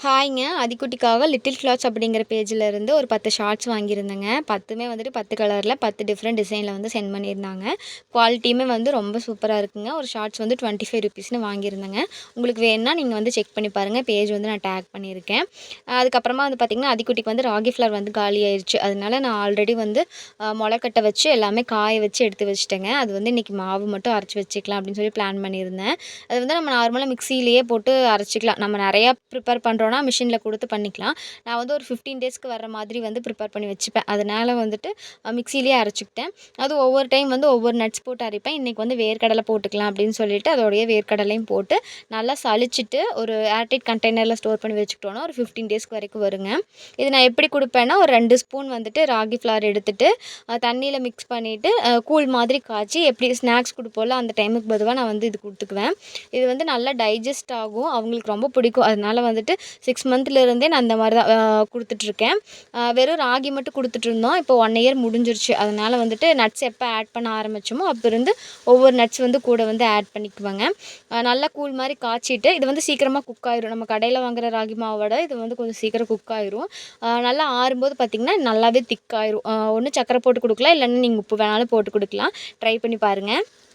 ஹாய்ங்க. அதிக்குட்டிக்காக little clothes அப்படிங்கிற பேஜில் இருந்து ஒரு 10 ஷார்ட்ஸ் வாங்கியிருந்தேங்க. 10மே வந்துட்டு 10 கலரில் 10 டிஃப்ரெண்ட் டிசைனில் வந்து சென்ட் பண்ணியிருந்தாங்க. குவாலிட்டியுமே வந்து ரொம்ப சூப்பராக இருக்குங்க. ஒரு ஷார்ட்ஸ் வந்து ₹25ன்னு வாங்கியிருந்தேங்க. உங்களுக்கு வேணும்னா நீங்கள் வந்து செக் பண்ணி பாருங்கள். பேஜ் வந்து நான் டேக் பண்ணியிருக்கேன். அதுக்கப்புறமா வந்து பார்த்திங்கன்னா, அதிக்குட்டிக்கு வந்து ராகி ஃப்ளவர் வந்து காலி ஆயிடுச்சு. அதனால நான் ஆல்ரெடி வந்து முளைக்கட்டை வச்சு எல்லாமே காய வச்சு எடுத்து வச்சுட்டேங்க. அது வந்து இன்றைக்கி மாவு மட்டும் அரைச்சி வச்சுக்கலாம் அப்படின்னு சொல்லி பிளான் பண்ணியிருந்தேன். அது வந்து நம்ம நார்மலாக மிக்ஸியிலேயே போட்டு அரைச்சிக்கலாம். நம்ம நிறையா ப்ரிப்பேர் பண்ணுறோன்னா மிஷினில் கொடுத்து பண்ணிக்கலாம். நான் வந்து ஒரு 15 டேஸ்க்கு வர மாதிரி வந்து ப்ரிப்பேர் பண்ணி வச்சுப்பேன். அதனால் வந்துட்டு மிக்ஸிலேயே அரைச்சிக்கிட்டேன். அது ஒவ்வொரு டைம் வந்து ஒவ்வொரு நட்ஸ் போட்டு அரைப்பேன். இன்றைக்கி வந்து வேர்க்கடலை போட்டுக்கலாம் அப்படின்னு சொல்லிட்டு அதோடைய வேர்க்கடலையும் போட்டு நல்லா சலிச்சிட்டு ஒரு ஏர்டைட் கண்டெய்னரில் ஸ்டோர் பண்ணி வச்சுக்கிட்டோன்னா ஒரு 15 டேஸ்க்கு வரைக்கும் வருங்க. இது நான் எப்படி கொடுப்பேன்னா, ஒரு 2 ஸ்பூன் வந்துட்டு ராகி ஃப்ளார் எடுத்துட்டு தண்ணியில் மிக்ஸ் பண்ணிவிட்டு கூழ் மாதிரி காய்ச்சி எப்படி ஸ்நாக்ஸ் கொடுப்போம்ல அந்த டைமுக்கு பதுவாக நான் வந்து இது கொடுத்துக்குவேன். இது வந்து நல்லா டைஜஸ்ட் ஆகும். அவங்களுக்கு ரொம்ப பிடிக்கும். அதனால வந்துட்டு 6 மந்த்லேருந்தே நான் அந்த மாதிரி தான் கொடுத்துட்ருக்கேன். வெறும் ராகி மட்டும் கொடுத்துட்ருந்தோம். இப்போ 1 இயர் முடிஞ்சிருச்சு. அதனால் வந்துட்டு நட்ஸ் எப்போ ஆட் பண்ண ஆரம்பிச்சோமோ அப்போ இருந்து ஒவ்வொரு நட்ஸ் வந்து கூட வந்து ஆட் பண்ணிக்குவேங்க. நல்லா கூழ் மாதிரி காய்ச்சிட்டு இது வந்து சீக்கிரமாக குக் ஆயிரும். நம்ம கடையில் வாங்குற ராகி மாவோட இது வந்து கொஞ்சம் சீக்கிரம் குக் ஆயிரும். நல்லா ஆறும்போது பார்த்திங்கன்னா நல்லாவே திக்காயிரும். ஒன்று சர்க்கரை போட்டு கொடுக்கலாம், இல்லைன்னா நீங்கள் உப்பு வேணாலும் போட்டு கொடுக்கலாம். ட்ரை பண்ணி பாருங்கள்.